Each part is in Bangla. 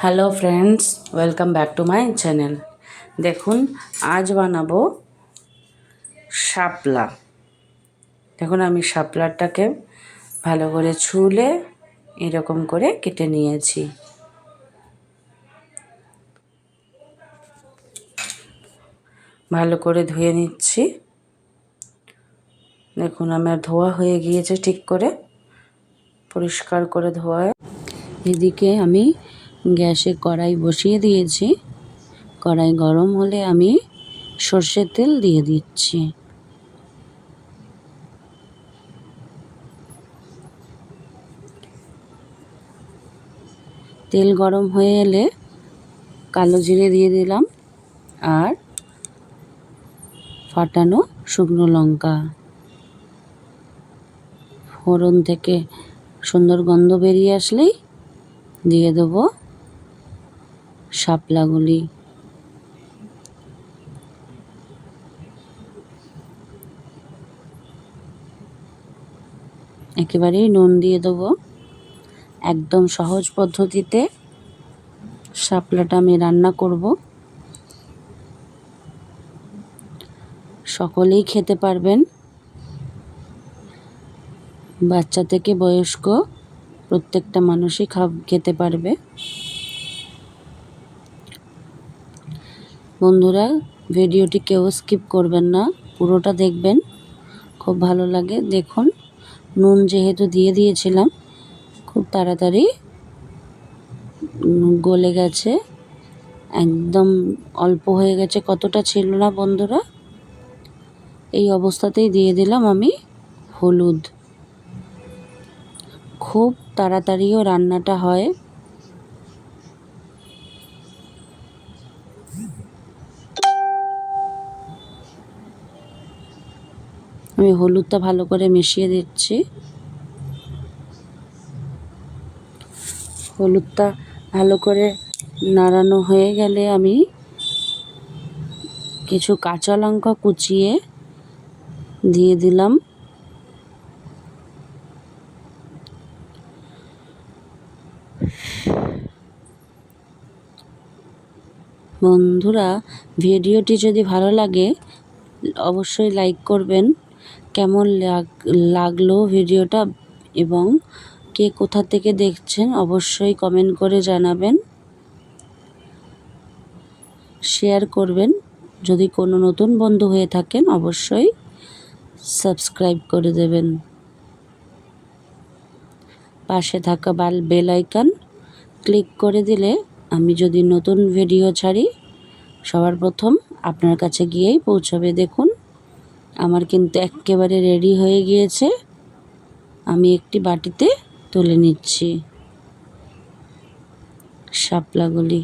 Hello friends, welcome back to my channel. দেখুন, আজ বানাবো শাপলা। দেখুন, আমি শাপলাটাকে ভালো করে ছুলে এরকম করে কেটে নিয়েছি। ভালো করে ধুয়ে নিচ্ছি। দেখুন, আমার ধোয়া হয়ে গিয়েছে, ঠিক করে পরিষ্কার করে ধোয়া। এদিকে আমি গ্যাসে কড়াই বসিয়ে দিয়েছি। কড়াই গরম হলে আমি সর্ষের তেল দিয়ে দিচ্ছি। তেল গরম হয়ে এলে কালো জিরে দিয়ে দিলাম আর ফাটানো শুকনো লঙ্কা। ফোড়ন থেকে সুন্দর গন্ধ বেরিয়ে আসলেই দিয়ে দেবো শাপলাগুলি। একেবারেই নুন দিয়ে দেবো। একদম সহজ পদ্ধতিতে শাপলাটা আমি রান্না করব। সকলেই খেতে পারবেন, বাচ্চা থেকে বয়স্ক প্রত্যেকটা মানুষই খেতে পারবে। বন্ধুরা, ভিডিওটি কেউ স্কিপ করবেন না, পুরোটা দেখবেন, খুব ভালো লাগে। দেখুন, নুন যেহেতু দিয়ে দিয়েছিলাম, খুব তাড়াতাড়ি গলে গেছে, একদম অল্প হয়ে গেছে, কতটা ছিল না বন্ধুরা। এই অবস্থাতেই দিয়ে দিলাম আমি হলুদ। খুব তাড়াতাড়িও রান্নাটা হয়। আমি হলুদটা ভালো করে মিশিয়ে দিচ্ছি। হলুদটা ভালো করে নাড়ানো হয়ে গেলে আমি কিছু কাঁচা লঙ্কা কুচিয়ে দিয়ে দিলাম। বন্ধুরা, ভিডিওটি যদি ভালো লাগে অবশ্যই লাইক করবেন। কেমন লাগলো ভিডিওটা এবং কে কোথা থেকে দেখছেন অবশ্যই কমেন্ট করে জানাবেন। শেয়ার করবেন। যদি কোনো নতুন বন্ধু হয়ে থাকেন অবশ্যই সাবস্ক্রাইব করে দেবেন। পাশে থাকা বেল আইকন ক্লিক করে দিলে আমি যদি নতুন ভিডিও ছাড়ি সবার প্রথম আপনার কাছে গিয়েই পৌঁছাবে। দেখুন, আমার কিন্তু একেবারে রেডি হয়ে গিয়েছে। আমি একটি বাটিতে তুলে নিচ্ছি শাপলাগুলি।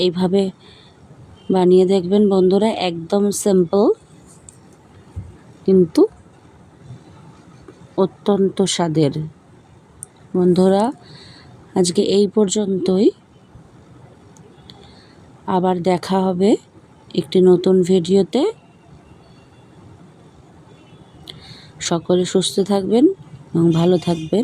এইভাবে বানিয়ে দেখবেন বন্ধুরা, একদম সিম্পল কিন্তু অত্যন্ত স্বাদের। বন্ধুরা, আজকে এই পর্যন্তই। আবার দেখা হবে একটি নতুন ভিডিওতে। সকলে সুস্থ থাকবেন এবং ভালো থাকবেন।